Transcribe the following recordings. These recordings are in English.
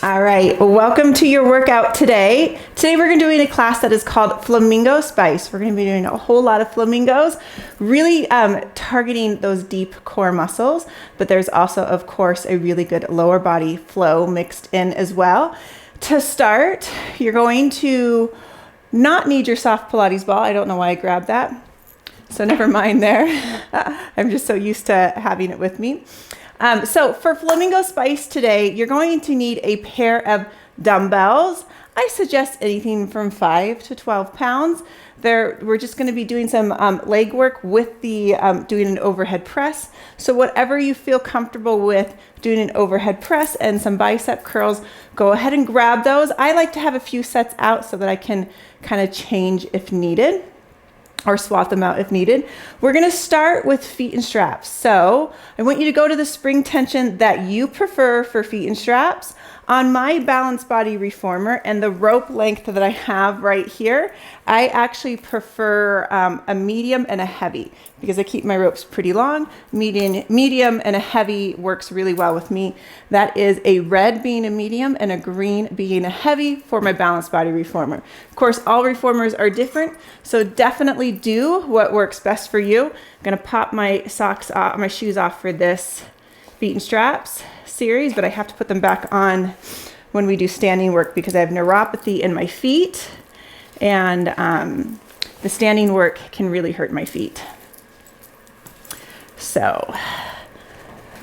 All right, well, welcome to your workout today. Today we're going to be doing a class that is called Flamingo Spice. We're going to be doing a whole lot of flamingos, really targeting those deep core muscles, but there's also, of course, a really good lower body flow mixed in as well. To start, you're going to not need your soft Pilates ball. I don't know why I grabbed that, so never mind there. I'm just so used to having it with me. So for Flamingo Spice today, you're going to need a pair of dumbbells. I suggest anything from 5 to 12 pounds. We're just going to be doing some leg work with the doing an overhead press. So whatever you feel comfortable with doing an overhead press and some bicep curls, go ahead and grab those. I like to have a few sets out so that I can kind of change if needed, or swap them out if needed. We're gonna start with feet and straps. So I want you to go to the spring tension that you prefer for feet and straps. On my balanced body reformer and the rope length that I have right here, I actually prefer a medium and a heavy because I keep my ropes pretty long. Medium and a heavy works really well with me. That is a red being a medium and a green being a heavy for my balanced body reformer. Of course, all reformers are different, so definitely do what works best for you. I'm gonna pop my socks off, my shoes off for this feet and straps series, but I have to put them back on when we do standing work because I have neuropathy in my feet, and the standing work can really hurt my feet. So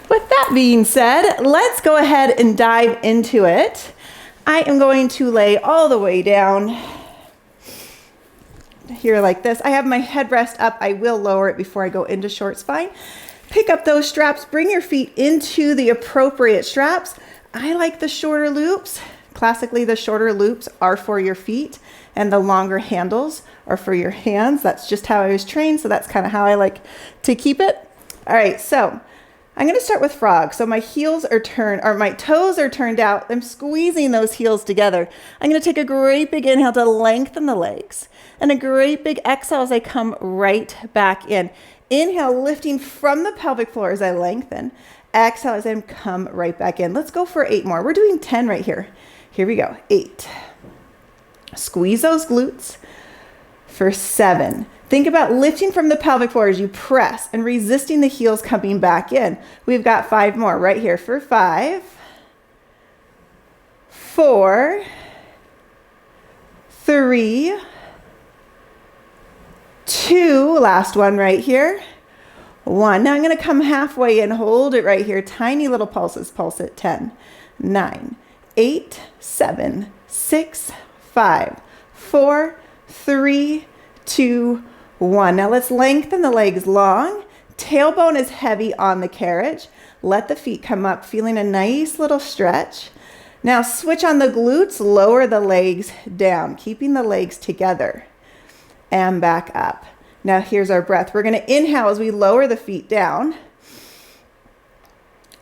with that being said, let's go ahead and dive into it. I am going to lay all the way down here like this. I have my headrest up. I will lower it before I go into short spine. Pick up those straps, bring your feet into the appropriate straps. I like the shorter loops. Classically, the shorter loops are for your feet and the longer handles are for your hands. That's just how I was trained, so that's kind of how I like to keep it. All right, so I'm gonna start with frog. So my heels are turned, or my toes are turned out. I'm squeezing those heels together. I'm gonna take a great big inhale to lengthen the legs and a great big exhale as I come right back in. Inhale, lifting from the pelvic floor as I lengthen. Exhale as I come right back in. Let's go for 8 more. We're doing 10 right here. Here we go. 8. Squeeze those glutes. For 7. Think about lifting from the pelvic floor as you press and resisting the heels coming back in. We've got 5 more right here for 5. 4. 3. 2, last one right here. 1. Now I'm going to come halfway and hold it right here. Tiny little pulses. Pulse it. 10, 9, 8, 7, 6, 5, 4, 3, 2, 1. Now let's lengthen the legs long. Tailbone is heavy on the carriage. Let the feet come up, feeling a nice little stretch. Now switch on the glutes, lower the legs down, keeping the legs together. And back up. Now here's our breath. We're going to inhale as we lower the feet down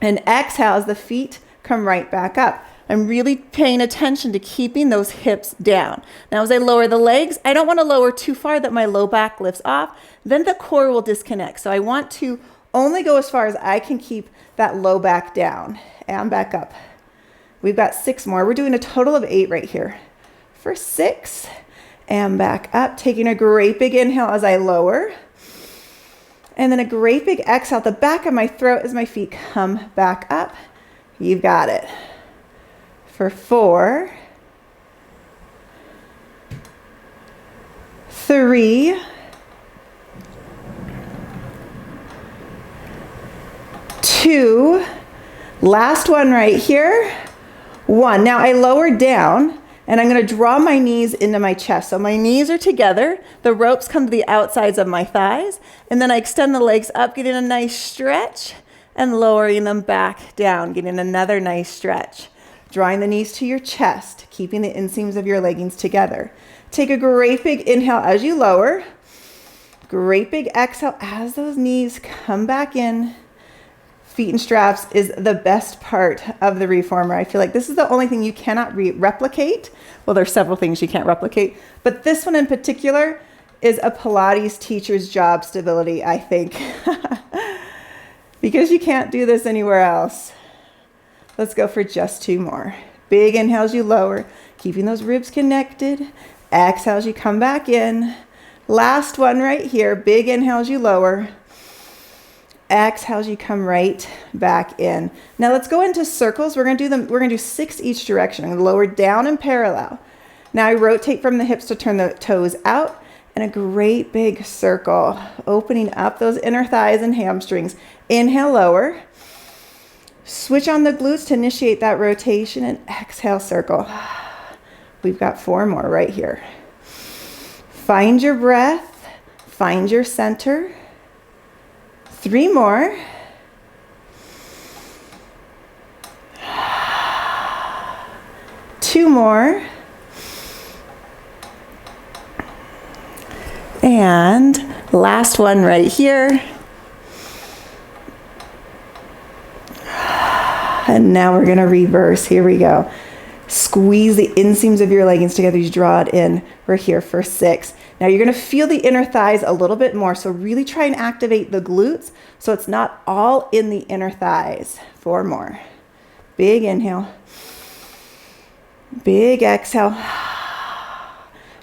and exhale as the feet come right back up. I'm really paying attention to keeping those hips down. Now as I lower the legs, I don't want to lower too far that my low back lifts off. Then the core will disconnect. So I want to only go as far as I can keep that low back down and back up. We've got 6 more. We're doing a total of 8 right here. For 6. And back up, taking a great big inhale as I lower. And then a great big exhale at the back of my throat as my feet come back up. You've got it. For 4. 3. 2. Last one right here. 1. Now I lower down. And I'm going to draw my knees into my chest. So my knees are together. The ropes come to the outsides of my thighs. And then I extend the legs up, getting a nice stretch and lowering them back down, getting another nice stretch. Drawing the knees to your chest, keeping the inseams of your leggings together. Take a great big inhale as you lower. Great big exhale as those knees come back in. Feet and straps is the best part of the reformer. I feel like this is the only thing you cannot replicate. Well, there's several things you can't replicate, but this one in particular is a Pilates teacher's job stability, I think, because you can't do this anywhere else. Let's go for just 2 more. Big inhale as you lower, keeping those ribs connected. Exhale as you come back in. Last one right here. Big inhale as you lower. Exhale as you come right back in. Now let's go into circles. We're gonna do 6 each direction. I'm gonna lower down and parallel. Now I rotate from the hips to turn the toes out, and a great big circle, opening up those inner thighs and hamstrings. Inhale, lower. Switch on the glutes to initiate that rotation, and exhale, circle. We've got 4 more right here. Find your breath, find your center. 3 more. Two more. And last one right here. And now we're gonna reverse. Here we go. Squeeze the inseams of your leggings together. You draw it in. We're here for 6. Now you're gonna feel the inner thighs a little bit more. So really try and activate the glutes so it's not all in the inner thighs. 4 more. Big inhale. Big exhale.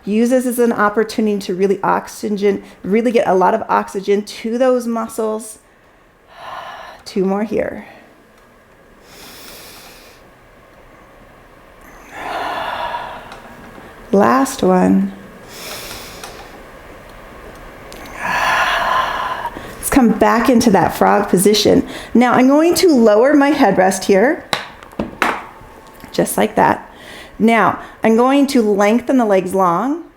Use this as an opportunity to really get a lot of oxygen to those muscles. 2 more here. Last one. Let's come back into that frog position. Now I'm going to lower my headrest here, just like that. Now I'm going to lengthen the legs long.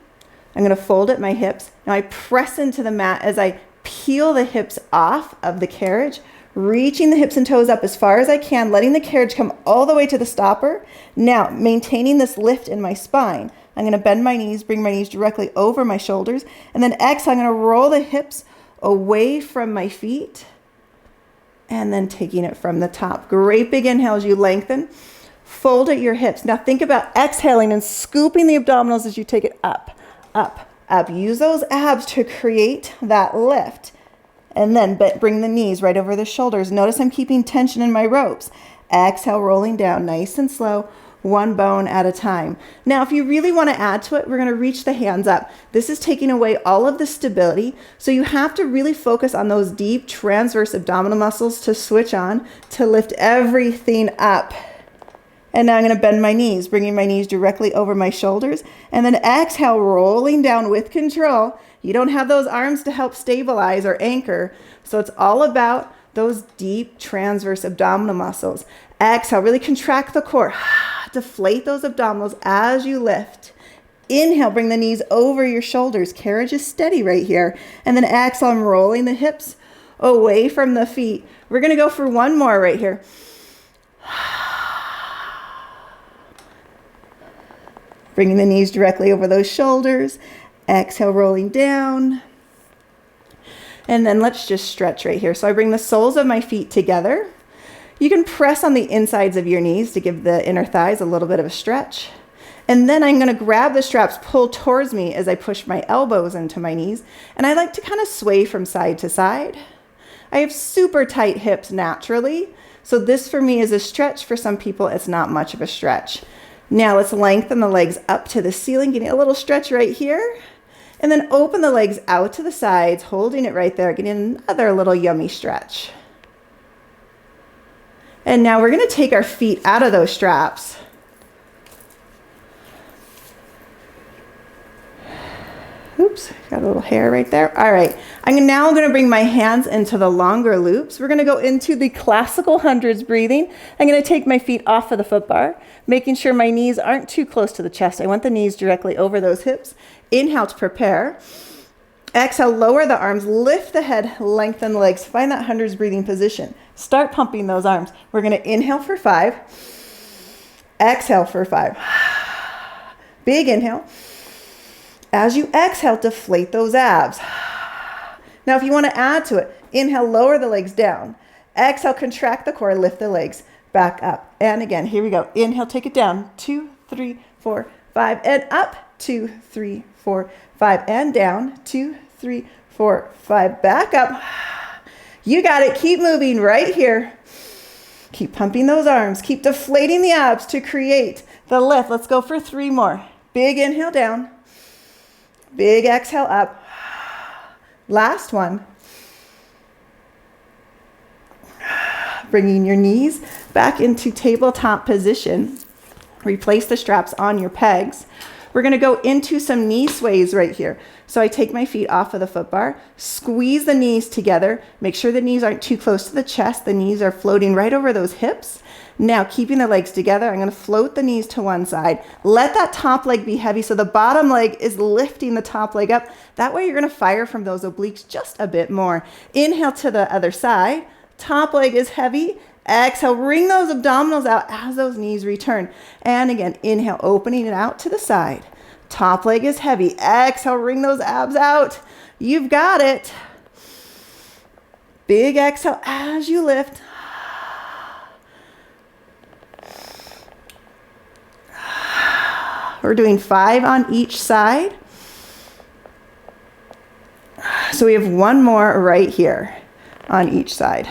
I'm going to fold at my hips. Now I press into the mat as I peel the hips off of the carriage, reaching the hips and toes up as far as I can, letting the carriage come all the way to the stopper. Now maintaining this lift in my spine. I'm going to bend my knees, bring my knees directly over my shoulders, and then exhale, I'm going to roll the hips away from my feet, and then taking it from the top. Great big inhale as you lengthen. Fold at your hips. Now think about exhaling and scooping the abdominals as you take it up, up, up. Use those abs to create that lift. And then bring the knees right over the shoulders. Notice I'm keeping tension in my ropes. Exhale, rolling down nice and slow. 1 bone at a time. Now, if you really want to add to it, we're going to reach the hands up. This is taking away all of the stability. So you have to really focus on those deep transverse abdominal muscles to switch on, to lift everything up. And now I'm going to bend my knees, bringing my knees directly over my shoulders. And then exhale, rolling down with control. You don't have those arms to help stabilize or anchor. So it's all about those deep transverse abdominal muscles. Exhale, really contract the core. Deflate those abdominals as you lift. Inhale, bring the knees over your shoulders. Carriage is steady right here. And then exhale, I'm rolling the hips away from the feet. We're going to go for 1 more right here. Bringing the knees directly over those shoulders. Exhale, rolling down. And then let's just stretch right here. So I bring the soles of my feet together. You can press on the insides of your knees to give the inner thighs a little bit of a stretch. And then I'm going to grab the straps, pull towards me as I push my elbows into my knees. And I like to kind of sway from side to side. I have super tight hips naturally. So this for me is a stretch. For some people, it's not much of a stretch. Now let's lengthen the legs up to the ceiling, getting a little stretch right here. And then open the legs out to the sides, holding it right there, getting another little yummy stretch. And now we're going to take our feet out of those straps. Oops, got a little hair right there. All right, I'm now going to bring my hands into the longer loops. We're going to go into the classical hundreds breathing. I'm going to take my feet off of the foot bar, making sure my knees aren't too close to the chest. I want the knees directly over those hips. Inhale to prepare. Exhale, lower the arms, lift the head, lengthen the legs. Find that hundreds breathing position. Start pumping those arms. We're going to inhale for 5. Exhale for 5. Big inhale. As you exhale, deflate those abs. Now, if you want to add to it, inhale, lower the legs down. Exhale, contract the core, lift the legs back up. And again, here we go. Inhale, take it down. 2, 3, 4, 5, and up. 2, 3, 4, 5, and down. 2, 3, 4, 5, back up. You got it. Keep moving right here. Keep pumping those arms. Keep deflating the abs to create the lift. Let's go for 3 more. Big inhale down. Big exhale up. Last one. Bringing your knees back into tabletop position. Replace the straps on your pegs. We're going to go into some knee sways right here. So I take my feet off of the foot bar, squeeze the knees together, make sure the knees aren't too close to the chest. The knees are floating right over those hips. Now, keeping the legs together, I'm going to float the knees to one side. Let that top leg be heavy so the bottom leg is lifting the top leg up. That way you're going to fire from those obliques just a bit more. Inhale to the other side. Top leg is heavy. Exhale, wring those abdominals out as those knees return. And again, inhale, opening it out to the side. Top leg is heavy. Exhale, wring those abs out. You've got it. Big exhale as you lift. We're doing 5 on each side. So we have 1 more right here on each side.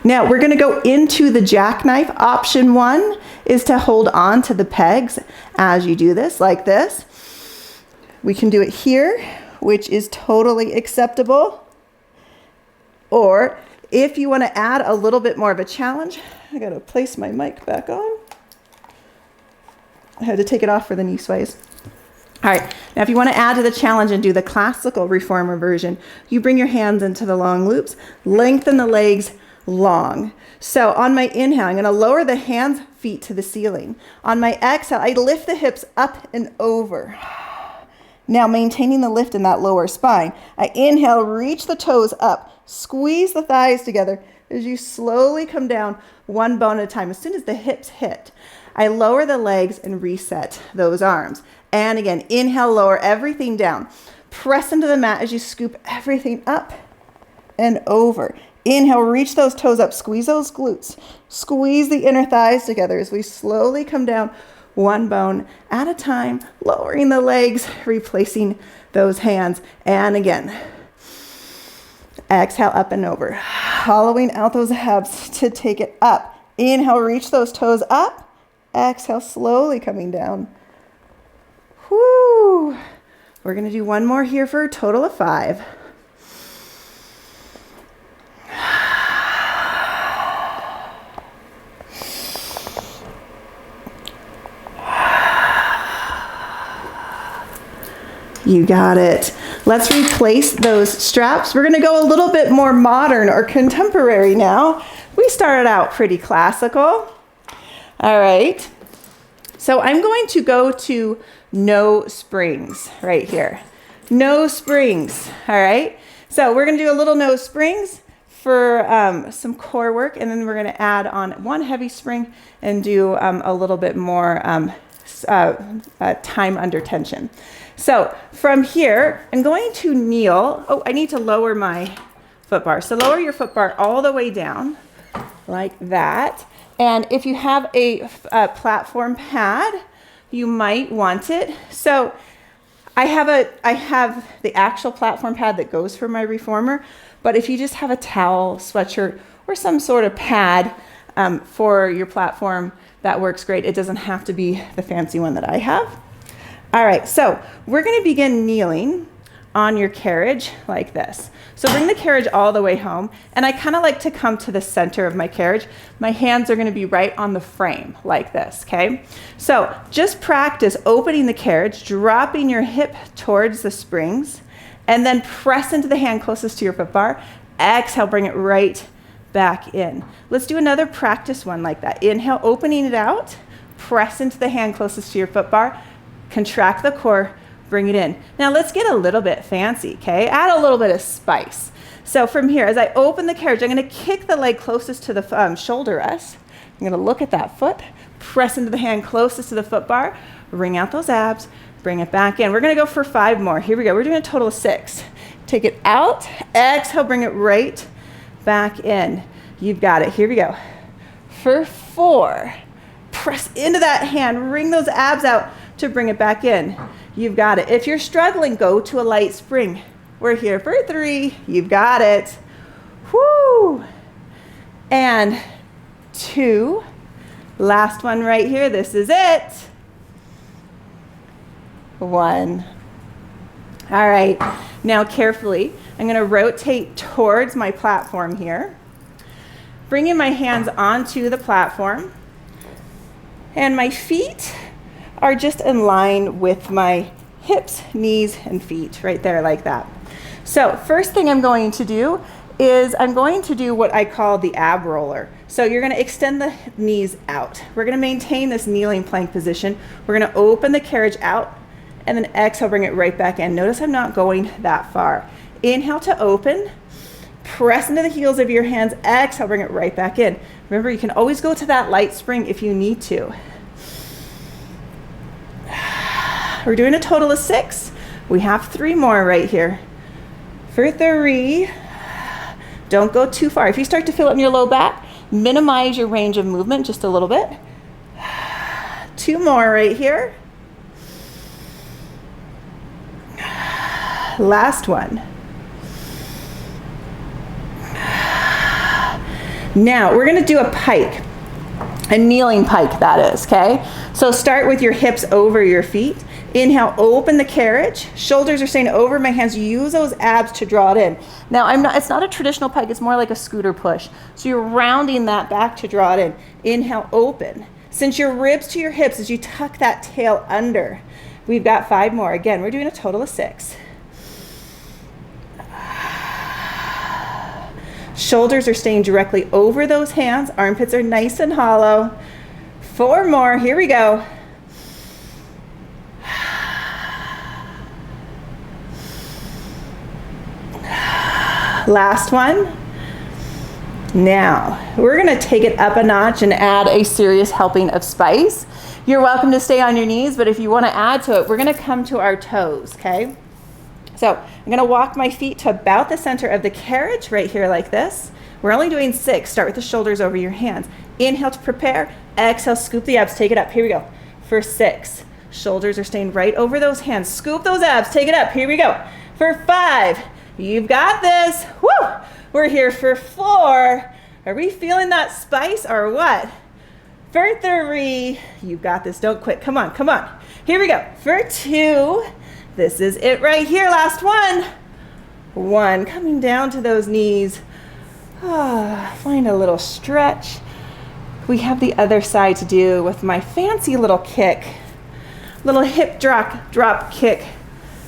Now we're going to go into the jackknife. Option 1 is to hold on to the pegs as you do this, like this. We can do it here, which is totally acceptable. Or if you want to add a little bit more of a challenge, I got to place my mic back on. I had to take it off for the knee sways. All right, now if you want to add to the challenge and do the classical reformer version, you bring your hands into the long loops, lengthen the legs long. So on my inhale, I'm going to lower the hands, feet to the ceiling. On my exhale, I lift the hips up and over. Now maintaining the lift in that lower spine. I inhale, reach the toes up, squeeze the thighs together as you slowly come down 1 bone at a time. As soon as the hips hit, I lower the legs and reset those arms. And again, inhale, lower everything down. Press into the mat as you scoop everything up and over. Inhale, reach those toes up, squeeze those glutes, squeeze the inner thighs together as we slowly come down 1 bone at a time, lowering the legs, replacing those hands. And again, exhale up and over, hollowing out those abs to take it up. Inhale, reach those toes up. Exhale, slowly coming down. Whoo! We're going to do 1 more here for a total of 5. You got it. Let's replace those straps. We're going to go a little bit more modern or contemporary now. We started out pretty classical. All right. So I'm going to go to no springs right here. No springs. All right. So we're going to do a little no springs for some core work, and then we're going to add on 1 heavy spring and do a little bit more time under tension. So from here, I'm going to kneel. Oh, I need to lower my foot bar. So lower your foot bar all the way down like that. And if you have a platform pad, you might want it. So I have the actual platform pad that goes for my reformer, but if you just have a towel, sweatshirt, or some sort of pad for your platform, that works great. It doesn't have to be the fancy one that I have. All right, so we're going to begin kneeling on your carriage like this. So bring the carriage all the way home, and I kind of like to come to the center of my carriage. My hands are going to be right on the frame like this, okay? So just practice opening the carriage, dropping your hip towards the springs, and then press into the hand closest to your foot bar. Exhale, bring it right back in. Let's do another practice one like that. Inhale, opening it out, press into the hand closest to your foot bar, contract the core, bring it in. Now let's get a little bit fancy, okay? Add a little bit of spice. So from here, as I open the carriage, I'm going to kick the leg closest to the shoulder rest. I'm going to look at that foot, press into the hand closest to the foot bar, wring out those abs, bring it back in. We're going to go for 5 more. Here we go. We're doing a total of 6. Take it out, exhale, bring it right back in. You've got it. Here we go. For 4, press into that hand, wring those abs out to bring it back in. You've got it. If you're struggling, go to a light spring. We're here for 3. You've got it. Whoo! And 2. Last one right here. This is it. 1. All right. Now carefully, I'm going to rotate towards my platform here. Bringing my hands onto the platform. And my feet are just in line with my hips, knees, and feet right there like that. So first thing I'm going to do is I'm going to do what I call the ab roller. So you're going to extend the knees out. We're going to maintain this kneeling plank position. We're going to open the carriage out and then exhale, bring it right back in. Notice I'm not going that far. Inhale to open. Press into the heels of your hands. Exhale, bring it right back in. Remember, you can always go to that light spring if you need to. We're doing a total of 6. We have 3 more right here. For 3, don't go too far. If you start to feel it in your low back, minimize your range of movement just a little bit. 2 more right here. Last one. Now we're going to do a pike, a kneeling pike that is, okay? So start with your hips over your feet. Inhale, open the carriage. Shoulders are staying over my hands. Use those abs to draw it in. Now it's not a traditional pike, it's more like a scooter push. So you're rounding that back to draw it in. Inhale, open. Cinch your ribs to your hips as you tuck that tail under. We've got 5 more. Again, we're doing a total of 6. Shoulders are staying directly over those hands. Armpits are nice and hollow. 4 more. Here we go. Last one. Now, we're going to take it up a notch and add a serious helping of spice. You're welcome to stay on your knees, but if you want to add to it, we're going to come to our toes, okay? So I'm going to walk my feet to about the center of the carriage right here like this. We're only doing 6. Start with the shoulders over your hands. Inhale to prepare. Exhale, scoop the abs. Take it up. Here we go. For 6. Shoulders are staying right over those hands. Scoop those abs. Take it up. Here we go. For 5. You've got this. Woo! We're here for 4. Are we feeling that spice or what? For 3. You've got this. Don't quit. Come on. Come on. Here we go. For 2. This is it right here. Last one. 1. Coming down to those knees. Find a little stretch. We have the other side to do with my fancy little kick. Little hip drop kick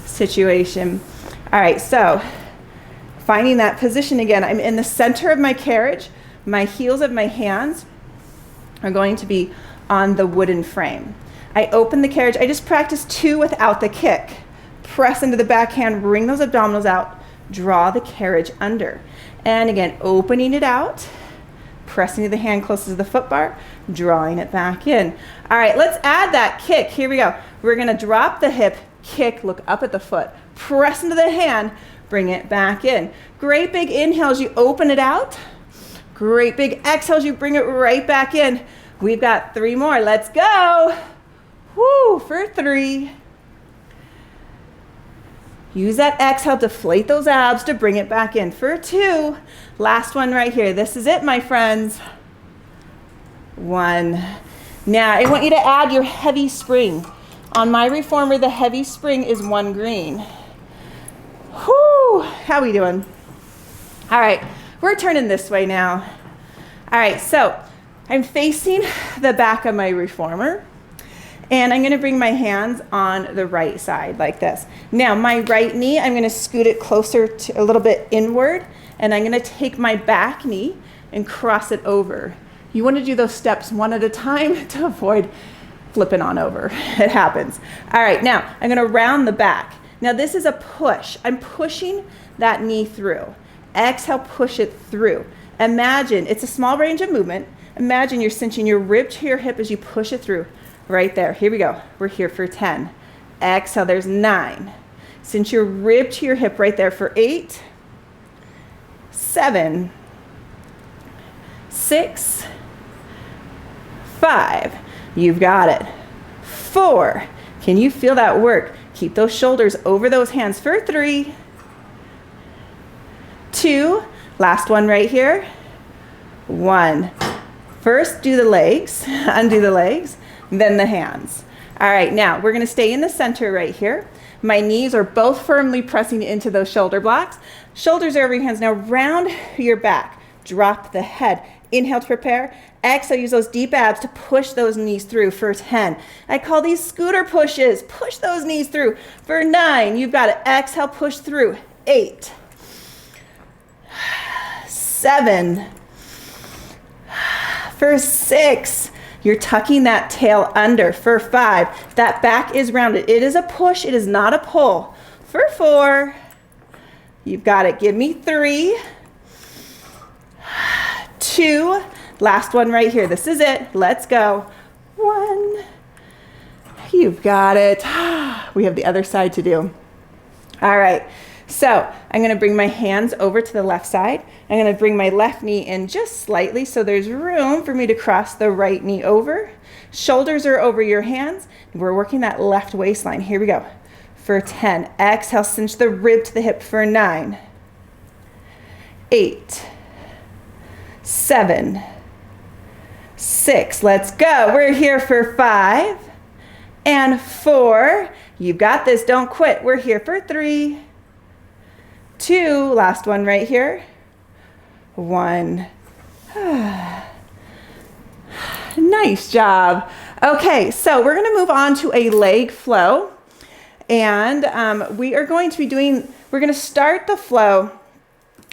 situation. All right, so finding that position again. I'm in the center of my carriage. My heels of my hands are going to be on the wooden frame. I open the carriage. I just practiced 2 without the kick. Press into the backhand, bring those abdominals out, draw the carriage under. And again, opening it out, pressing to the hand closest to the foot bar, drawing it back in. All right, let's add that kick. Here we go. We're going to drop the hip, kick, look up at the foot, press into the hand, bring it back in. Great big inhales, you open it out. Great big exhales, you bring it right back in. We've got 3 more. Let's go. Woo, for 3. Use that exhale, deflate those abs to bring it back in. For 2, last one right here. This is it, my friends. 1. Now, I want you to add your heavy spring. On my reformer, the heavy spring is 1 green. Whoo, how we doing? All right, we're turning this way now. All right, so I'm facing the back of my reformer. And I'm going to bring my hands on the right side like this. Now, my right knee, I'm going to scoot it closer to a little bit inward. And I'm going to take my back knee and cross it over. You want to do those steps one at a time to avoid flipping on over. It happens. All right, now I'm going to round the back. Now, this is a push. I'm pushing that knee through. Exhale, push it through. Imagine, it's a small range of movement. Imagine you're cinching your rib to your hip as you push it through. Right there. Here we go. We're here for 10. Exhale. There's 9. Cinch your rib to your hip right there for 8, 7, 6, 5. You've got it. 4. Can you feel that work? Keep those shoulders over those hands for 3, 2, last one right here, 1. First, do the legs, undo the legs, then the hands. All right, now we're gonna stay in the center right here. My knees are both firmly pressing into those shoulder blocks. Shoulders are over your hands. Now round your back, drop the head. Inhale to prepare. Exhale, use those deep abs to push those knees through for 10. I call these scooter pushes. Push those knees through for 9. You've got it. Exhale, push through. 8, 7, for 6. You're tucking that tail under for 5. That back is rounded. It is a push. It is not a pull. For 4. You've got it. Give me 3, 2. Last one right here. This is it. Let's go. 1. You've got it. We have the other side to do. All right. So I'm going to bring my hands over to the left side. I'm going to bring my left knee in just slightly so there's room for me to cross the right knee over. Shoulders are over your hands. We're working that left waistline. Here we go. For 10. Exhale, cinch the rib to the hip for 9, 8, 7, 6. Let's go. We're here for 5 and 4. You've got this. Don't quit. We're here for 3, 2, last one right here, 1. Nice job. Okay, so we're going to move on to a leg flow, and we're going to start the flow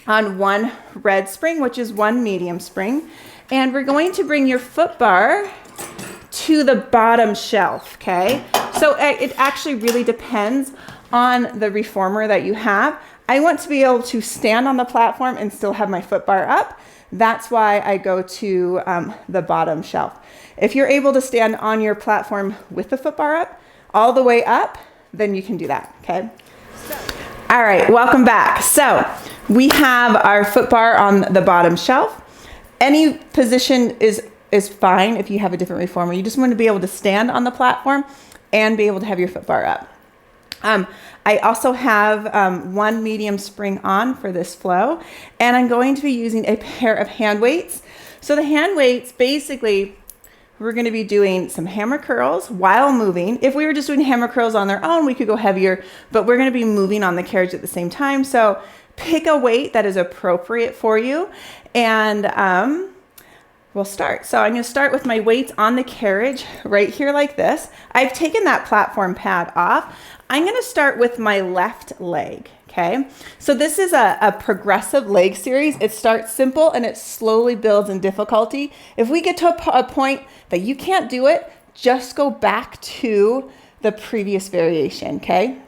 on 1 red spring, which is 1 medium spring, and we're going to bring your foot bar to the bottom shelf, okay? So it actually really depends on the reformer that you have. I want to be able to stand on the platform and still have my foot bar up. That's why I go to the bottom shelf. If you're able to stand on your platform with the foot bar up, all the way up, then you can do that, okay? All right, welcome back. So we have our foot bar on the bottom shelf. Any position is fine if you have a different reformer. You just want to be able to stand on the platform and be able to have your foot bar up. I also have 1 medium spring on for this flow, and I'm going to be using a pair of hand weights. So the hand weights, basically, we're going to be doing some hammer curls while moving. If we were just doing hammer curls on their own, we could go heavier, but we're going to be moving on the carriage at the same time. So pick a weight that is appropriate for you, and we'll start. So I'm going to start with my weights on the carriage right here like this. I've taken that platform pad off. I'm going to start with my left leg, okay? So this is a progressive leg series. It starts simple and it slowly builds in difficulty. If we get to a point that you can't do it, just go back to the previous variation, okay?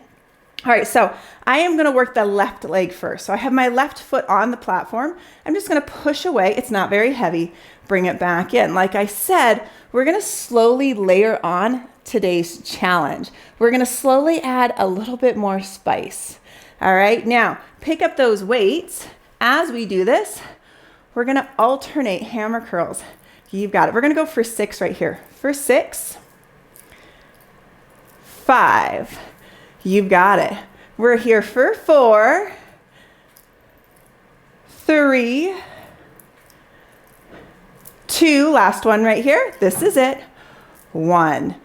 All right, so I am going to work the left leg first. So I have my left foot on the platform. I'm just going to push away. It's not very heavy. Bring it back in. Like I said, we're going to slowly layer on today's challenge. We're going to slowly add a little bit more spice. All right, now pick up those weights. As we do this, we're going to alternate hammer curls. You've got it. We're going to go for 6 right here. For 6, 5. You've got it. We're here for 4, 3, 2. Last one right here. This is it. 1.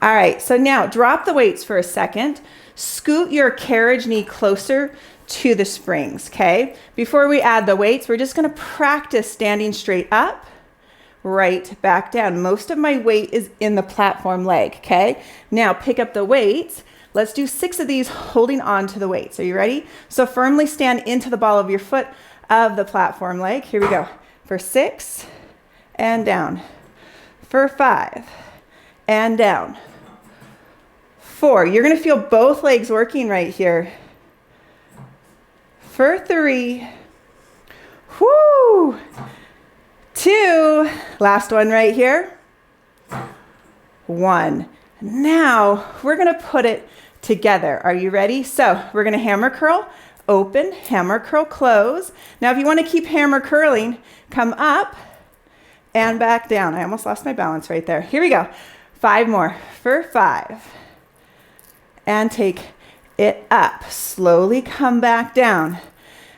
All right, so now drop the weights for a second. Scoot your carriage knee closer to the springs, okay? Before we add the weights, we're just gonna practice standing straight up, right back down. Most of my weight is in the platform leg, okay? Now pick up the weights. Let's do 6 of these holding on to the weights. Are you ready? So firmly stand into the ball of your foot of the platform leg. Here we go. For 6 and down. For 5 and down. 4. You're going to feel both legs working right here. For 3. Whoo! 2. Last one right here. 1. Now we're going to put it together. Are you ready? So we're going to hammer curl, open, hammer curl, close. Now if you want to keep hammer curling, come up and back down. I almost lost my balance right there. Here we go. 5 more. For 5 and take it up. Slowly come back down.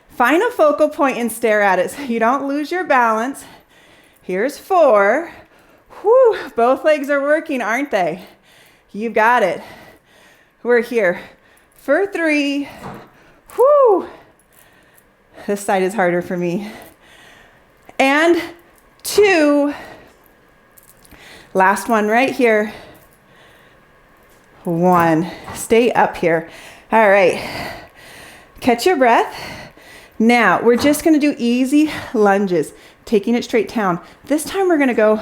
Find a focal point and stare at it so you don't lose your balance. Here's 4. Whew, both legs are working, aren't they? You got it. We're here for 3. Whew. This side is harder for me. And 2. Last one right here. 1. Stay up here. All right. Catch your breath. Now, we're just going to do easy lunges, taking it straight down. This time we're going to go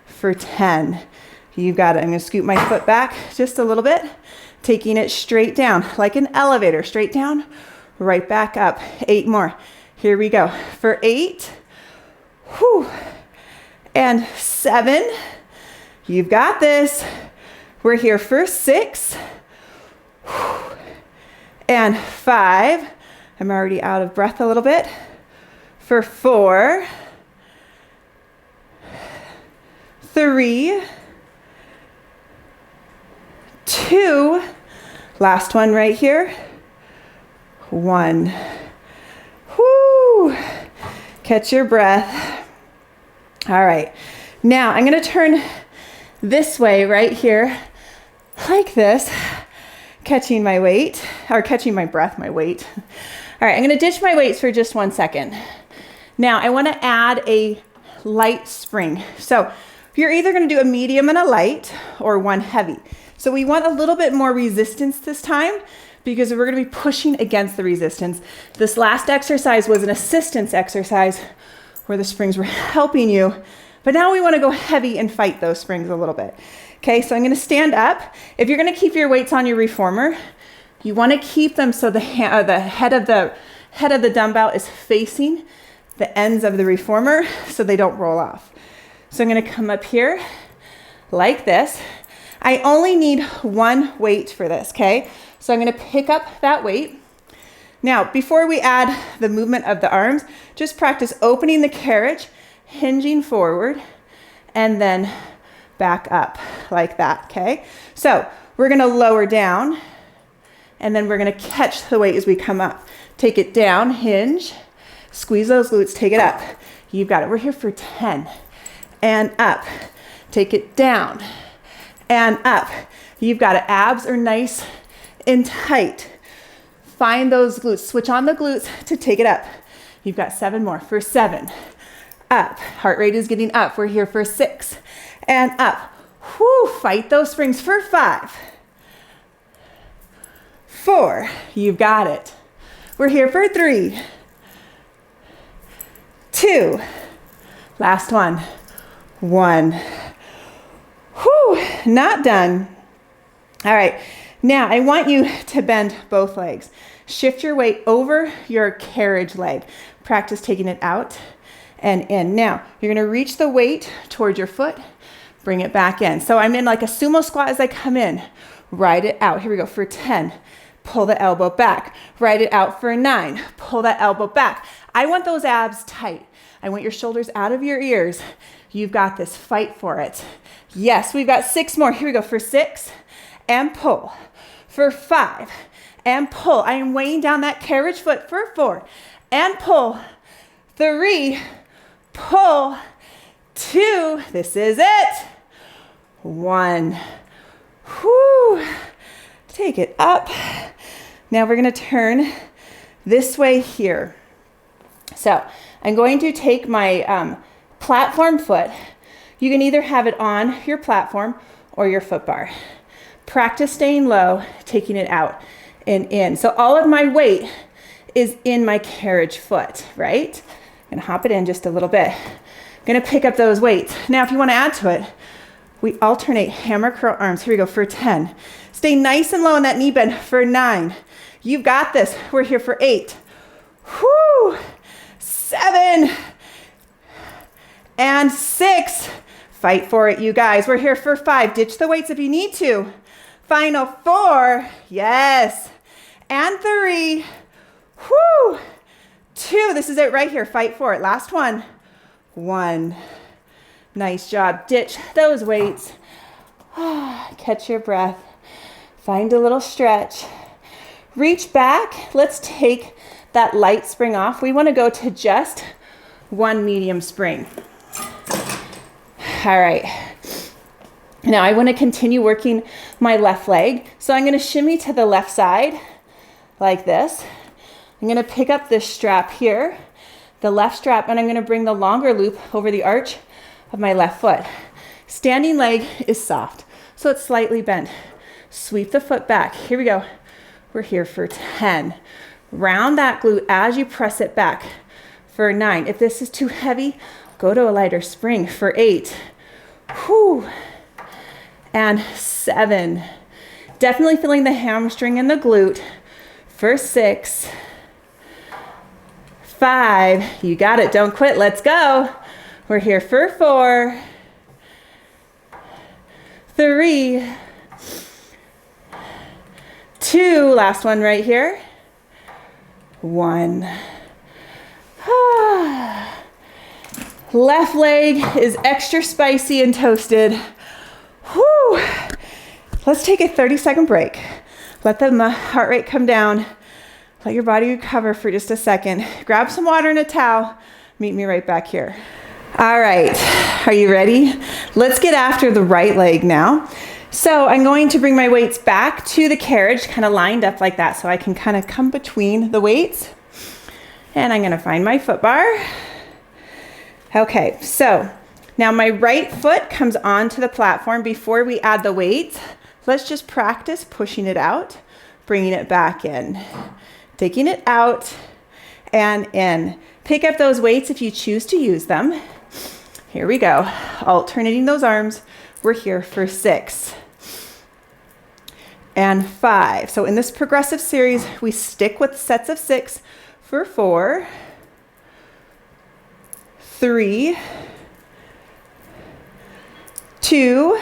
for 10. You got it. I'm going to scoot my foot back just a little bit, taking it straight down like an elevator, straight down, right back up. 8 more. Here we go. For 8. Whew. And 7. You've got this. We're here for 6. Whew. And 5. I'm already out of breath a little bit. For 4. 3. 2. Last one right here. 1. Whoo! Catch your breath. All right. Now I'm going to turn this way right here, like this, catching my weight, or catching my breath, my weight. All right, I'm going to ditch my weights for just 1 second. Now I want to add a light spring. So you're either going to do a medium and a light or one heavy. So we want a little bit more resistance this time because we're going to be pushing against the resistance. This last exercise was an assistance exercise where the springs were helping you, but now we want to go heavy and fight those springs a little bit. Okay, so I'm going to stand up. If you're going to keep your weights on your reformer, you want to keep them so the head of the dumbbell is facing the ends of the reformer so they don't roll off. So I'm going to come up here like this. I only need 1 weight for this, okay? So I'm going to pick up that weight. Now, before we add the movement of the arms, just practice opening the carriage, hinging forward, and then back up like that, okay? So we're going to lower down, and then we're going to catch the weight as we come up. Take it down, hinge, squeeze those glutes, take it up. You've got it. We're here for 10. And up. Take it down. And up. You've got it. Abs are nice and tight. Find those glutes. Switch on the glutes to take it up. You've got 7 more. For 7. Up. Heart rate is getting up. We're here for 6. And up. Whoo, fight those springs for 5. 4. You've got it. We're here for 3. 2. Last one. 1. Whew, not done. All right, now I want you to bend both legs. Shift your weight over your carriage leg. Practice taking it out and in. Now, you're gonna reach the weight towards your foot, bring it back in. So I'm in like a sumo squat as I come in. Ride it out. Here we go for 10. Pull the elbow back. Ride it out for 9. Pull that elbow back. I want those abs tight. I want your shoulders out of your ears. You've got this. Fight for it. Yes, we've got 6 more. Here we go for 6 and pull. For 5 and pull. I am weighing down that carriage foot for 4 and pull. 3, pull. 2, this is it. 1. Whoo. Take it up. Now we're going to turn this way here. So I'm going to take my platform foot. You can either have it on your platform or your foot bar. Practice staying low, taking it out and in. So all of my weight is in my carriage foot, right? I'm gonna hop it in just a little bit. I'm gonna pick up those weights. Now, if you wanna add to it, we alternate hammer curl arms. Here we go for 10. Stay nice and low in that knee bend for 9. You've got this. We're here for 8. Whoo! 7 and 6. Fight for it, you guys. We're here for 5. Ditch the weights if you need to. Final 4. Yes. And 3. Whoo! 2. This is it right here. Fight for it. Last one. 1. Nice job. Ditch those weights. Catch your breath. Find a little stretch. Reach back. Let's take that light spring off. We want to go to just one medium spring. All right. Now I want to continue working my left leg. So I'm going to shimmy to the left side like this. I'm going to pick up this strap here, the left strap, and I'm going to bring the longer loop over the arch of my left foot. Standing leg is soft, so it's slightly bent. Sweep the foot back. Here we go. We're here for 10. Round that glute as you press it back for 9. If this is too heavy, go to a lighter spring for 8. Whew. And 7. Definitely feeling the hamstring and the glute for 6. 5. You got it. Don't quit. Let's go. We're here for 4. 3. 2. Last one right here. 1. Left leg is extra spicy and toasted. Whew. Let's take a 30-second break. Let the heart rate come down. Let your body recover for just a second. Grab some water and a towel. Meet me right back here. All right, are you ready? Let's get after the right leg now. So I'm going to bring my weights back to the carriage, kind of lined up like that, so I can kind of come between the weights. And I'm going to find my foot bar. Okay, so now my right foot comes onto the platform before we add the weights. Let's just practice pushing it out, bringing it back in, taking it out and in. Pick up those weights if you choose to use them. Here we go. Alternating those arms. We're here for 6 and 5. So in this progressive series, we stick with sets of 6 for 4, 3, 2,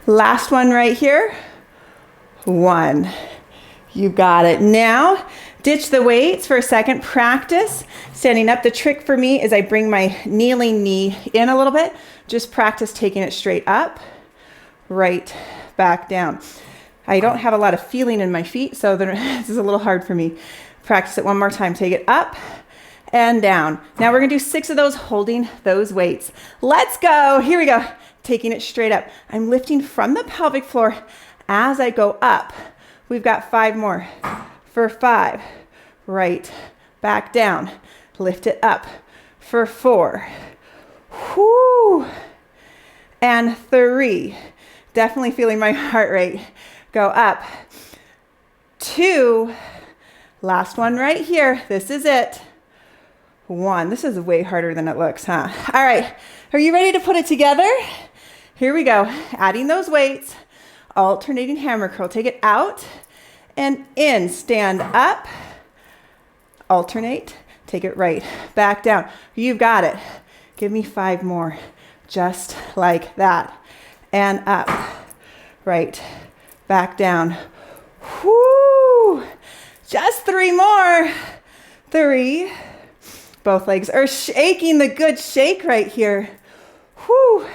last one right here, 1. You got it. Now, ditch the weights for a second. Practice standing up. The trick for me is I bring my kneeling knee in a little bit. Just practice taking it straight up, right back down. I don't have a lot of feeling in my feet, so this is a little hard for me. Practice it one more time. Take it up and down. Now we're going to do 6 of those holding those weights. Let's go. Here we go. Taking it straight up. I'm lifting from the pelvic floor as I go up. We've got 5 more. For 5, right back down. Lift it up. For 4. Whoo. And 3. Definitely feeling my heart rate go up. 2. Last one right here. This is it. 1. This is way harder than it looks, huh? All right. Are you ready to put it together? Here we go. Adding those weights. Alternating hammer curl. Take it out and in. Stand up. Alternate. Take it right back down. You've got it. Give me 5 more. Just like that. And up. Right back down. Whoo! Just 3 more. 3. Both legs are shaking. The good shake right here. Whoo!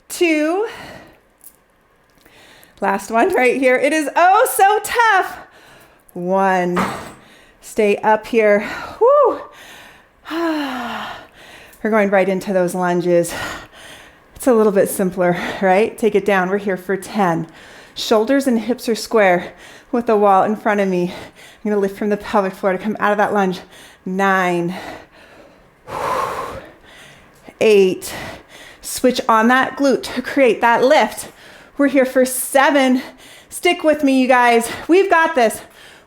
2. Last one right here. It is oh so tough. 1. Stay up here. Whoo! We're going right into those lunges. It's a little bit simpler, right? Take it down. We're here for 10. Shoulders and hips are square with the wall in front of me. I'm going to lift from the pelvic floor to come out of that lunge. 9. 8. Switch on that glute to create that lift. We're here for 7. Stick with me, you guys. We've got this.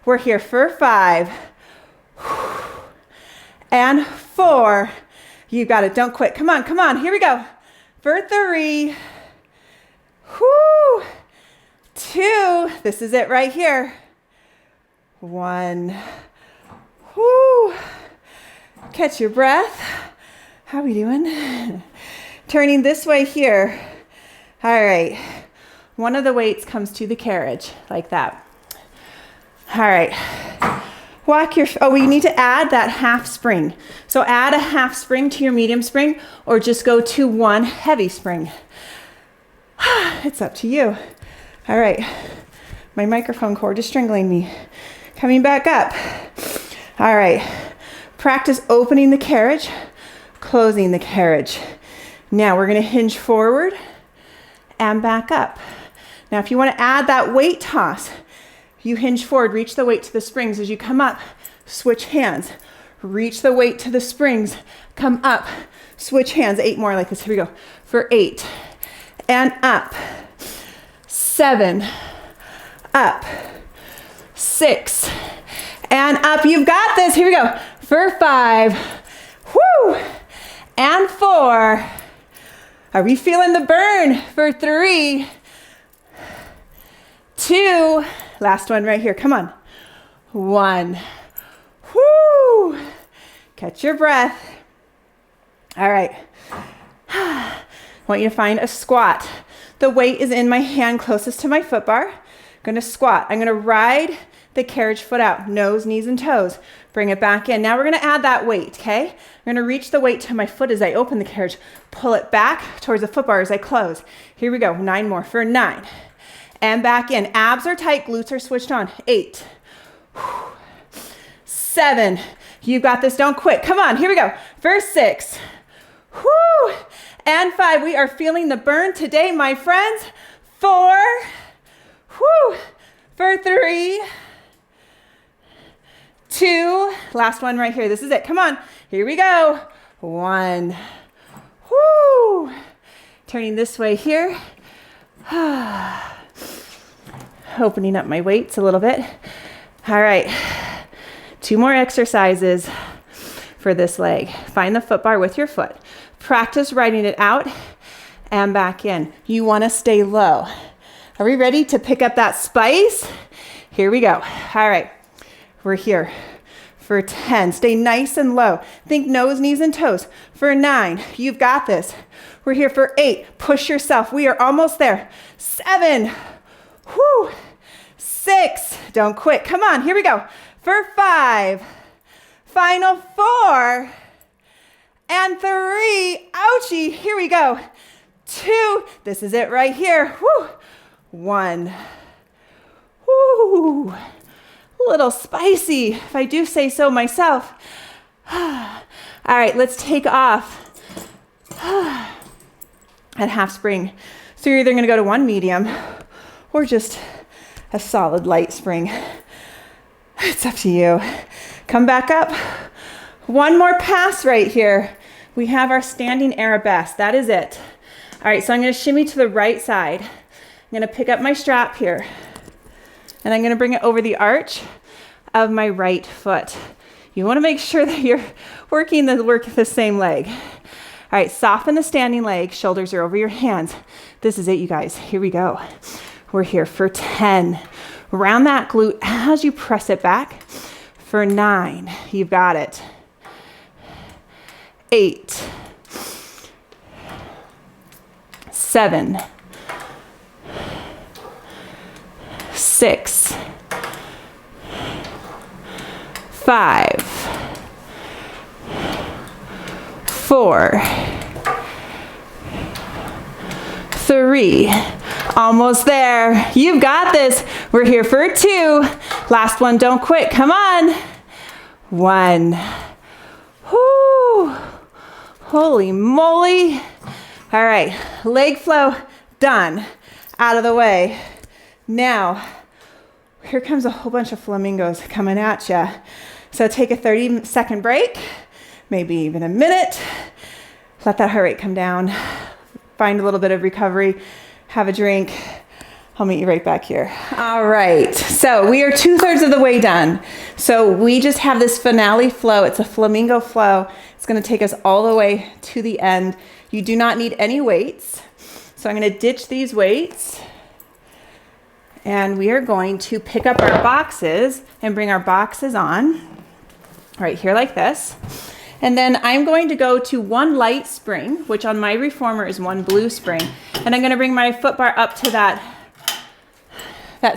We're here for 5. And 4. You got it. Don't quit. Come on, come on. Here we go. For 3. 2. This is it right here. 1. Whoo. Catch your breath. How are we doing? Turning this way here. All right. One of the weights comes to the carriage like that. All right. Walk your, we need to add that half spring. So add a half spring to your medium spring or just go to one heavy spring. It's up to you. All right. My microphone cord is strangling me. Coming back up. All right. Practice opening the carriage, closing the carriage. Now we're going to hinge forward and back up. Now if you want to add that weight toss, you hinge forward, reach the weight to the springs. As you come up, switch hands. Reach the weight to the springs, come up, switch hands. 8 more like this. Here we go. For 8 and up. 7, up. 6 and up. You've got this. Here we go. For 5, whoo, and 4. Are we feeling the burn? For 3, 2, last one right here. Come on. 1, whoo. Catch your breath. All right. I want you to find a squat. The weight is in my hand closest to my foot bar. I'm going to squat. I'm going to ride the carriage foot out, nose, knees, and toes. Bring it back in. Now we're going to add that weight, okay? I'm going to reach the weight to my foot as I open the carriage. Pull it back towards the foot bar as I close. Here we go. 9 more for 9. And back in. Abs are tight, glutes are switched on. 8. 7. You've got this. Don't quit. Come on. Here we go. For 6. Whoo. And 5. We are feeling the burn today, my friends. 4. Whoo. For 3. 2. Last one right here. This is it. Come on. Here we go. 1. Whoo. Turning this way here. Opening up my weights a little bit. All right. 2 more exercises for this leg. Find the foot bar with your foot. Practice riding it out and back in. You want to stay low. Are we ready to pick up that spice? Here we go. All right. We're here for 10. Stay nice and low. Think nose, knees, and toes. For 9. You've got this. We're here for 8. Push yourself. We are almost there. 7. Whoo. 6. Don't quit. Come on. Here we go. For 5. Final 4. And 3. Ouchie. Here we go. 2. This is it right here. Woo. 1. Woo. A little spicy, if I do say so myself. All right, let's take off at half spring. So you're either going to go to one medium or just a solid light spring. It's up to you. Come back up. One more pass right here. We have our standing arabesque. That is it. All right, so I'm going to shimmy to the right side. I'm going to pick up my strap here. And I'm going to bring it over the arch of my right foot. You want to make sure that you're working the same leg. All right, soften the standing leg. Shoulders are over your hands. This is it, you guys. Here we go. We're here for 10. Round that glute as you press it back. For 9. You've got it. 8. 7. 6. 5. 4. 3. Almost there. You've got this. We're here for 2. Last one. Don't quit. Come on. 1. Whoo. Holy moly. All right. Leg flow done. Out of the way. Now, here comes a whole bunch of flamingos coming at you. So take a 30-second break, maybe even a minute. Let that heart rate come down. Find a little bit of recovery. Have a drink. I'll meet you right back here. All right. So we are 2/3 of the way done. So we just have this finale flow. It's a flamingo flow. It's going to take us all the way to the end. You do not need any weights. So I'm going to ditch these weights. And we are going to pick up our boxes and bring our boxes on right here like this. And then I'm going to go to 1 light spring, which on my reformer is 1 blue spring. And I'm going to bring my foot bar up to that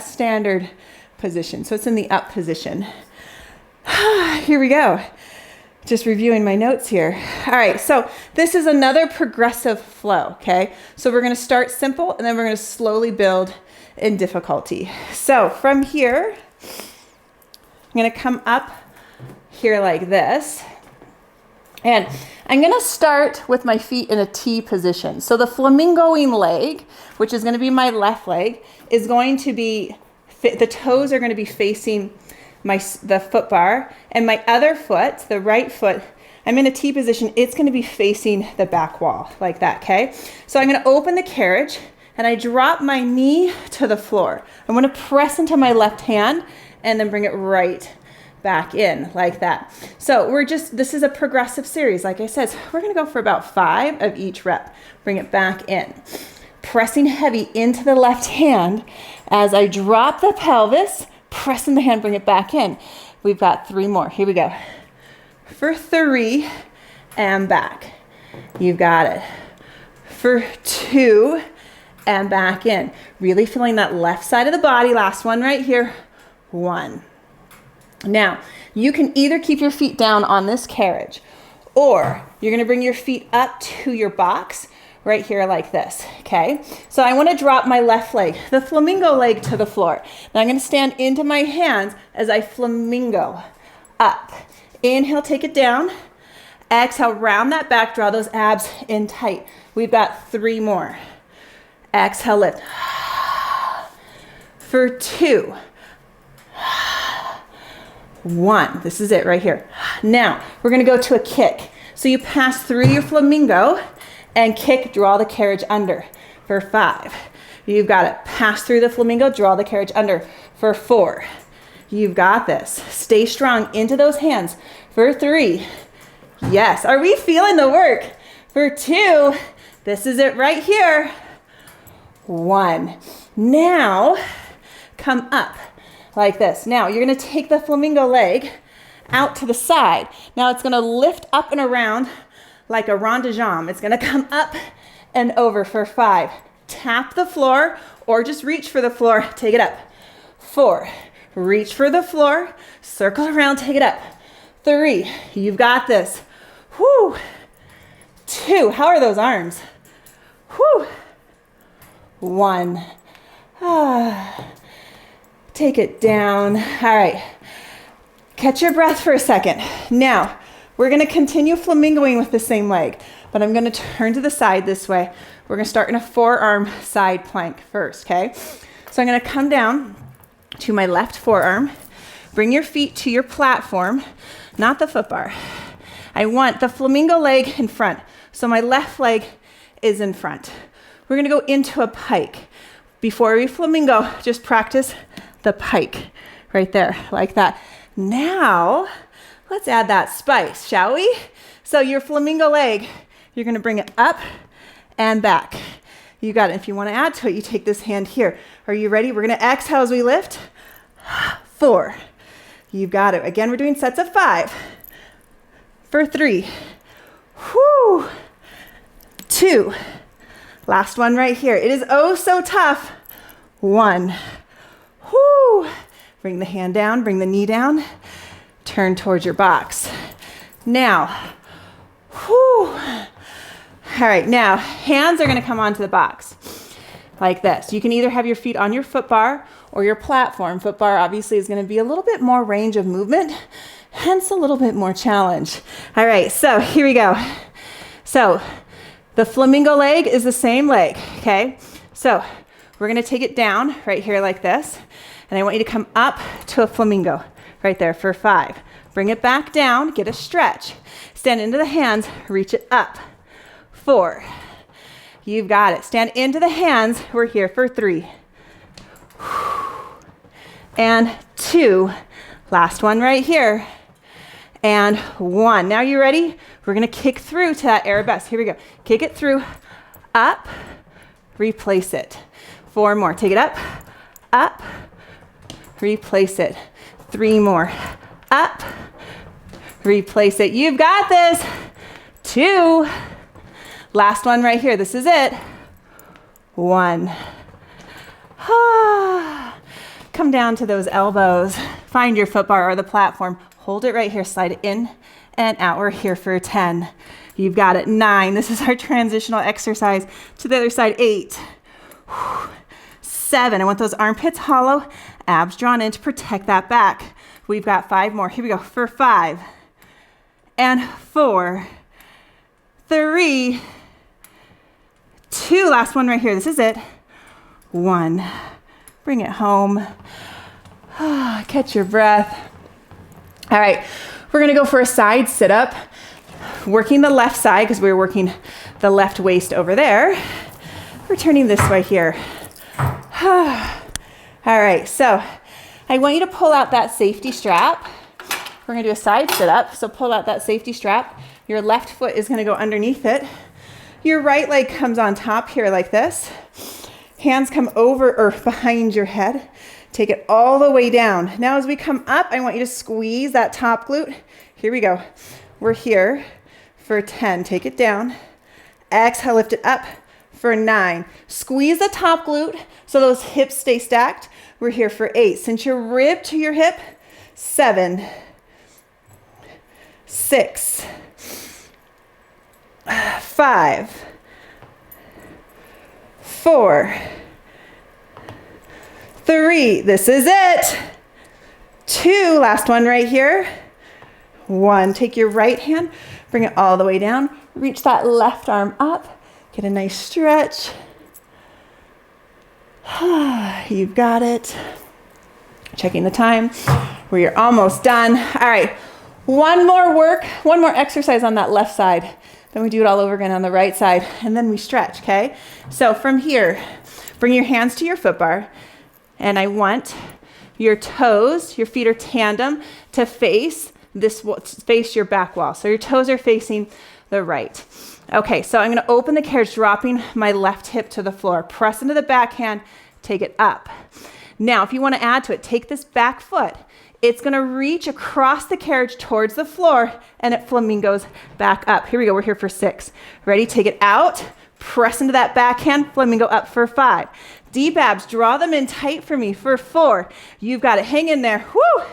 standard position. So it's in the up position. Here we go. Just reviewing my notes here. All right, so this is another progressive flow, okay? So we're going to start simple, and then we're going to slowly build in difficulty. So from here, I'm gonna come up here like this. And I'm gonna start with my feet in a T position. So the flamingoing leg, which is gonna be my left leg, is going to be, the toes are gonna be facing the foot bar, and my other foot, the right foot, I'm in a T position, it's gonna be facing the back wall, like that, okay? So I'm gonna open the carriage, and I drop my knee to the floor. I'm gonna press into my left hand, and then bring it right back in like that. So this is a progressive series. Like I said, so we're gonna go for about 5 of each rep. Bring it back in. Pressing heavy into the left hand as I drop the pelvis, press in the hand, bring it back in. We've got 3 more. Here we go. For 3 and back. You've got it. For 2 and back in. Really feeling that left side of the body. Last one right here. 1. Now, you can either keep your feet down on this carriage, or you're gonna bring your feet up to your box right here like this, okay? So I wanna drop my left leg, the flamingo leg, to the floor. Now I'm gonna stand into my hands as I flamingo up. Inhale, take it down. Exhale, round that back, draw those abs in tight. We've got 3 more. Exhale, lift. For 2. 1. This is it right here. Now, we're going to go to a kick. So you pass through your flamingo and kick, draw the carriage under. For 5. You've got it. Pass through the flamingo, draw the carriage under. For 4. You've got this. Stay strong into those hands. For 3. Yes. Are we feeling the work? For 2. This is it right here. 1. Now, come up. Like this. Now you're going to take the flamingo leg out to the side. Now it's going to lift up and around like a rond de jambe. It's going to come up and over for 5. Tap the floor or just reach for the floor. Take it up. 4. Reach for the floor. Circle around. Take it up. 3. You've got this. Whoo. 2. How are those arms? Whoo. 1. Take it down. All right. Catch your breath for a second. Now, we're going to continue flamingoing with the same leg, but I'm going to turn to the side this way. We're going to start in a forearm side plank first, okay? So I'm going to come down to my left forearm. Bring your feet to your platform, not the foot bar. I want the flamingo leg in front. So my left leg is in front. We're going to go into a pike. Before we flamingo, just practice the pike right there, like that. Now, let's add that spice, shall we? So your flamingo leg, you're gonna bring it up and back. You got it. If you wanna add to it, you take this hand here. Are you ready? We're gonna exhale as we lift. 4. You've got it. Again, we're doing sets of 5. For 3. Whoo. 2. Last one right here. It is oh so tough. 1. Whoo. Bring the hand down, bring the knee down, turn towards your box. Now, whoo. All right, now hands are gonna come onto the box like this. You can either have your feet on your foot bar or your platform. Foot bar obviously is gonna be a little bit more range of movement, hence a little bit more challenge. All right, so here we go. So the flamingo leg is the same leg, okay? So we're gonna take it down right here like this, and I want you to come up to a flamingo right there for 5. Bring it back down, get a stretch. Stand into the hands, reach it up. 4. You've got it. Stand into the hands. We're here for 3. And 2. Last one right here. And 1. Now you ready? We're gonna kick through to that arabesque. Here we go. Kick it through, up, replace it. 4 more. Take it up, up, replace it. 3 more. Up, replace it. You've got this. 2. Last one right here. This is it. 1. Come down to those elbows. Find your foot bar or the platform. Hold it right here. Slide it in and out. We're here for 10. You've got it. 9. This is our transitional exercise to the other side. 8. 7. I want those armpits hollow, abs drawn in to protect that back. We've got 5 more. Here we go for 5 and 4, 3, 2. Last one right here. This is it. 1. Bring it home. Catch your breath. All right, we're gonna go for a side sit-up, working the left side because we were working the left waist over there. We're turning this way here. All right, so I want you to pull out that safety strap. We're gonna do a side sit-up, so pull out that safety strap. Your left foot is gonna go underneath it. Your right leg comes on top here like this. Hands come over or behind your head. Take it all the way down. Now as we come up, I want you to squeeze that top glute. Here we go. We're here for 10. Take it down. Exhale, lift it up for 9. Squeeze the top glute so those hips stay stacked. We're here for 8. Cinch your rib to your hip. 7, 6, 5, 4, 3, this is it. 2, last one right here. 1, take your right hand, bring it all the way down. Reach that left arm up. Get a nice stretch. You've got it. Checking the time. We're almost done. All right, one more exercise on that left side. Then we do it all over again on the right side, and then we stretch, okay? So from here, bring your hands to your foot bar. And I want your toes, your feet are tandem, to face your back wall. So your toes are facing the right. Okay, so I'm gonna open the carriage, dropping my left hip to the floor. Press into the backhand, take it up. Now, if you wanna add to it, take this back foot. It's gonna reach across the carriage towards the floor, and it flamingos back up. Here we go, we're here for 6. Ready, take it out, press into that backhand, flamingo up for 5. Deep abs, draw them in tight for me for 4. You've got it, hang in there, whoo!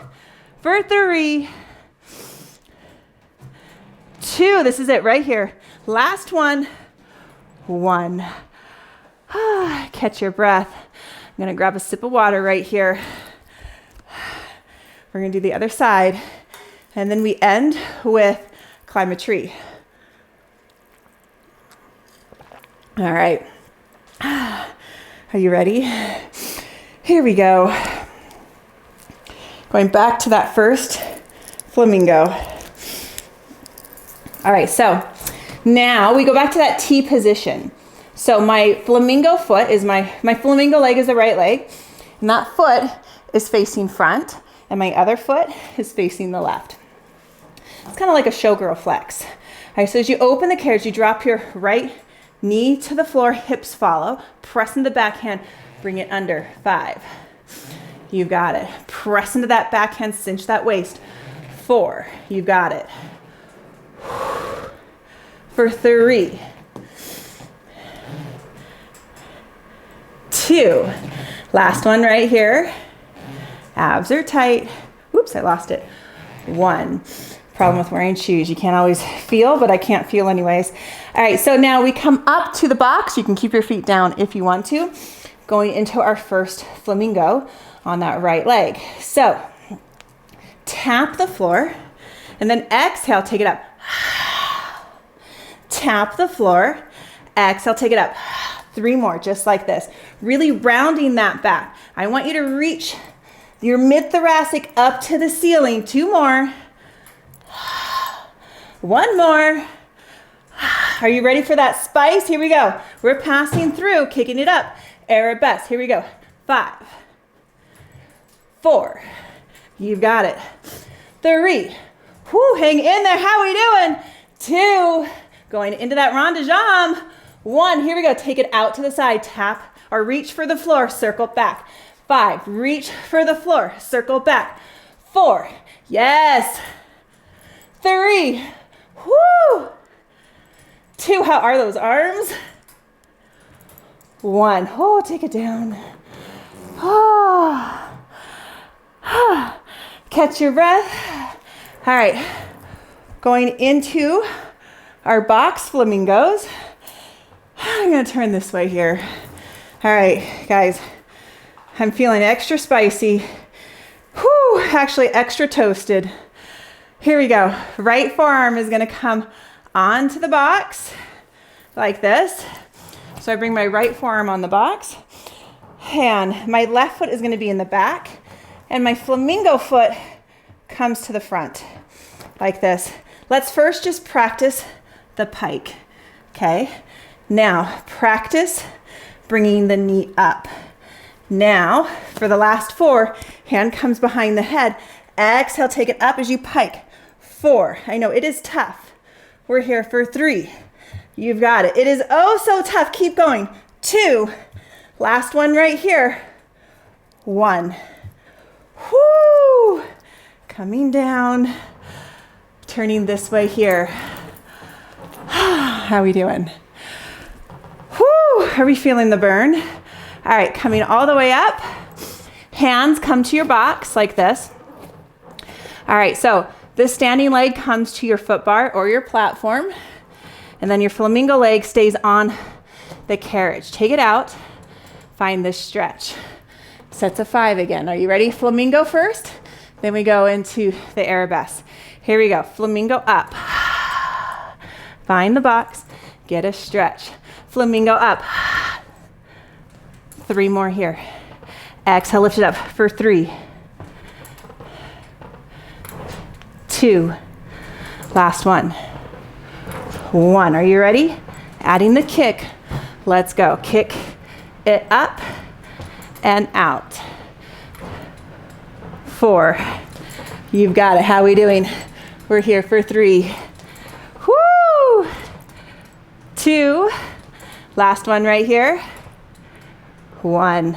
For 3, 2, this is it right here. Last one, 1. Catch your breath. I'm gonna grab a sip of water right here. We're gonna do the other side. And then we end with climb a tree. All right. Are you ready? Here we go. Going back to that first flamingo. All right, so now we go back to that T position. So my flamingo foot is my flamingo leg is the right leg, and that foot is facing front, and my other foot is facing the left. It's kind of like a showgirl flex. All right, so as you open the carriage, you drop your right knee to the floor, hips follow, press into the backhand, bring it under. 5. You got it. Press into that backhand, cinch that waist. 4. You got it. For 3, 2. Last one right here. Abs are tight. Oops, I lost it. 1. Problem with wearing shoes. You can't always feel, but I can't feel anyways. All right, so now we come up to the box. You can keep your feet down if you want to. Going into our first flamingo on that right leg. So tap the floor and then exhale, take it up. Tap the floor, exhale, take it up. 3 more, just like this. Really rounding that back. I want you to reach your mid-thoracic up to the ceiling. 2 more. 1 more. Are you ready for that spice? Here we go. We're passing through, kicking it up. Arabesque. Here we go. 5, 4. You've got it. 3. Whoo, hang in there. How are we doing? 2. Going into that rond de jambe. 1. Here we go. Take it out to the side. Tap or reach for the floor. Circle back. 5. Reach for the floor. Circle back. 4. Yes. 3. Whoo. 2. How are those arms? 1. Oh, take it down. Oh. Catch your breath. All right. Going into our box flamingos. I'm going to turn this way here. All right, guys. I'm feeling extra spicy. Whew, actually extra toasted. Here we go. Right forearm is gonna come onto the box like this. So I bring my right forearm on the box, and my left foot is gonna be in the back, and my flamingo foot comes to the front like this. Let's first just practice the pike, okay? Now, practice bringing the knee up. Now, for the last 4, hand comes behind the head. Exhale, take it up as you pike. 4, I know it is tough. We're here for 3. You've got it. It is oh so tough. Keep going. 2, last one right here. 1. Whoo! Coming down, turning this way here. How are we doing? Whoo! Are we feeling the burn? All right, coming all the way up. Hands come to your box like this. All right, so this standing leg comes to your foot bar or your platform, and then your flamingo leg stays on the carriage. Take it out, find this stretch. Sets of 5 again. Are you ready? Flamingo first, then we go into the arabesque. Here we go, flamingo up. Find the box, get a stretch. Flamingo up. 3 more here. Exhale, lift it up for 3. 2. Last one. 1. Are you ready? Adding the kick. Let's go. Kick it up and out. 4. You've got it. How are we doing? We're here for 3. Woo! 2. Last one right here. 1.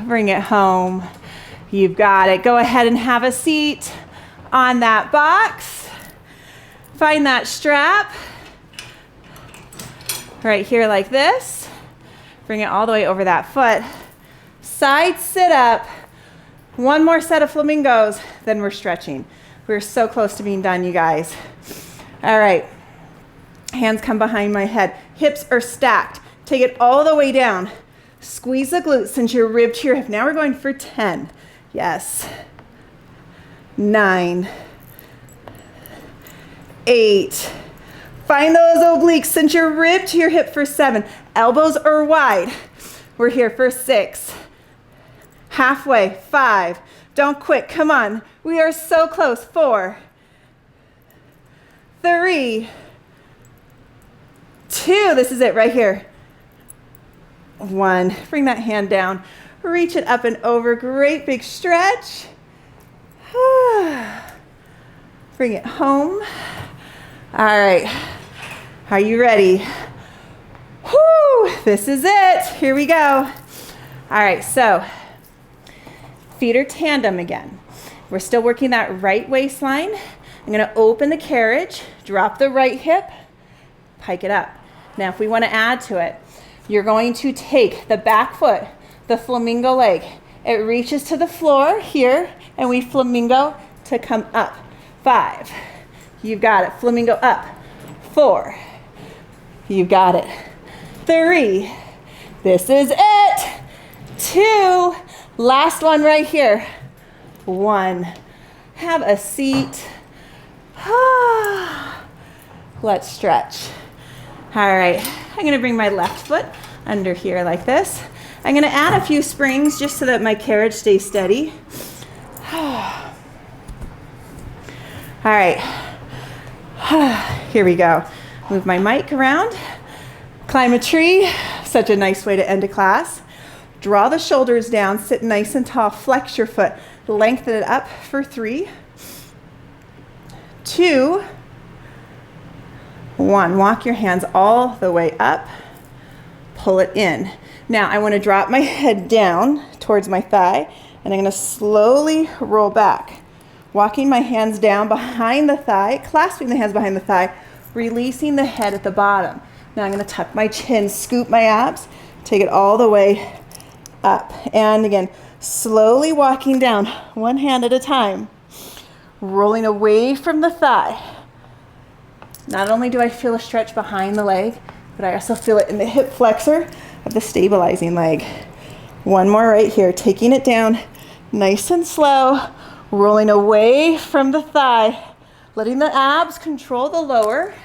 Bring it home. You've got it. Go ahead and have a seat on that box. Find that strap right here like this. Bring it all the way over that foot. Side sit up. 1 more set of flamingos, then we're stretching. We're so close to being done, you guys. All right. Hands come behind my head. Hips are stacked. Take it all the way down. Squeeze the glutes since you're ribbed to your hip. Now we're going for 10. Yes. 9. 8. Find those obliques since you're ribbed to your hip for 7. Elbows are wide. We're here for 6. Halfway. 5. Don't quit. Come on. We are so close. 4. 3. 2. This is it right here. 1. Bring that hand down. Reach it up and over. Great big stretch. Bring it home. All right. Are you ready? Whoo! This is it. Here we go. All right, so feet are tandem again. We're still working that right waistline. I'm going to open the carriage, drop the right hip, pike it up. Now, if we want to add to it, you're going to take the back foot, the flamingo leg. It reaches to the floor here, and we flamingo to come up. 5. You've got it. Flamingo up. 4. You've got it. 3. This is it. 2. Last one right here. 1. Have a seat. Let's stretch. All right, I'm gonna bring my left foot under here like this. I'm gonna add a few springs just so that my carriage stays steady. All right, here we go. Move my mic around, climb a tree. Such a nice way to end a class. Draw the shoulders down, sit nice and tall, flex your foot, lengthen it up for 3, 2, 1. Walk your hands all the way up, pull it in. Now I want to drop my head down towards my thigh, and I'm going to slowly roll back. Walking my hands down behind the thigh, clasping the hands behind the thigh, releasing the head at the bottom. Now I'm going to tuck my chin, scoop my abs, take it all the way up. And again, slowly walking down, one hand at a time, rolling away from the thigh. Not only do I feel a stretch behind the leg, but I also feel it in the hip flexor of the stabilizing leg. One more right here, taking it down nice and slow, rolling away from the thigh, letting the abs control the lower,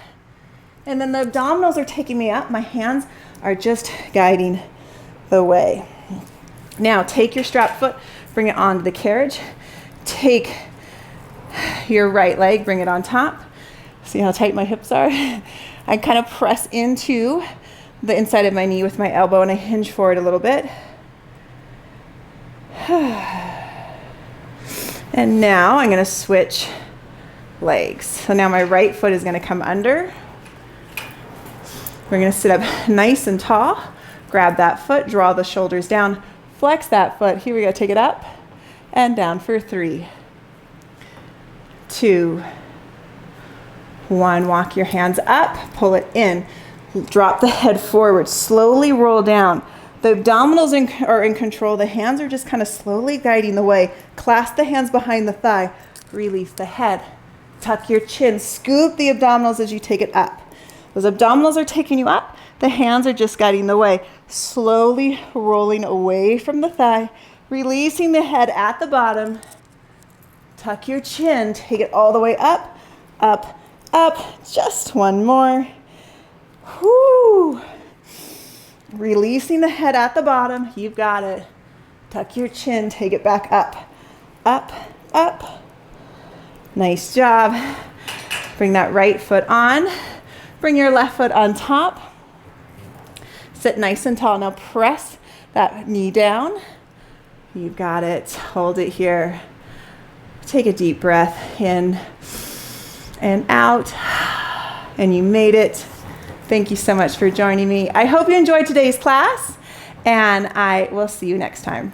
and then the abdominals are taking me up. My hands are just guiding the way. Now take your strap foot, bring it onto the carriage. Take your right leg, bring it on top. See how tight my hips are? I kind of press into the inside of my knee with my elbow and I hinge forward a little bit. And now I'm going to switch legs. So now my right foot is going to come under. We're going to sit up nice and tall. Grab that foot, draw the shoulders down, flex that foot. Here we go. Take it up and down for 3, 2, 1. Walk your hands up, pull it in. Drop the head forward, slowly roll down. The abdominals are in control. The hands are just kind of slowly guiding the way. Clasp the hands behind the thigh. Release the head. Tuck your chin. Scoop the abdominals as you take it up. Those abdominals are taking you up. The hands are just guiding the way. Slowly rolling away from the thigh. Releasing the head at the bottom. Tuck your chin. Take it all the way up, up, up. Just one more. Whoo. Releasing the head at the bottom. You've got it. Tuck your chin. Take it back up, up, up. Nice job. Bring that right foot on. Bring your left foot on top. Sit nice and tall. Now press that knee down. You've got it. Hold it here. Take a deep breath in and out. And you made it. Thank you so much for joining me. I hope you enjoyed today's class, and I will see you next time.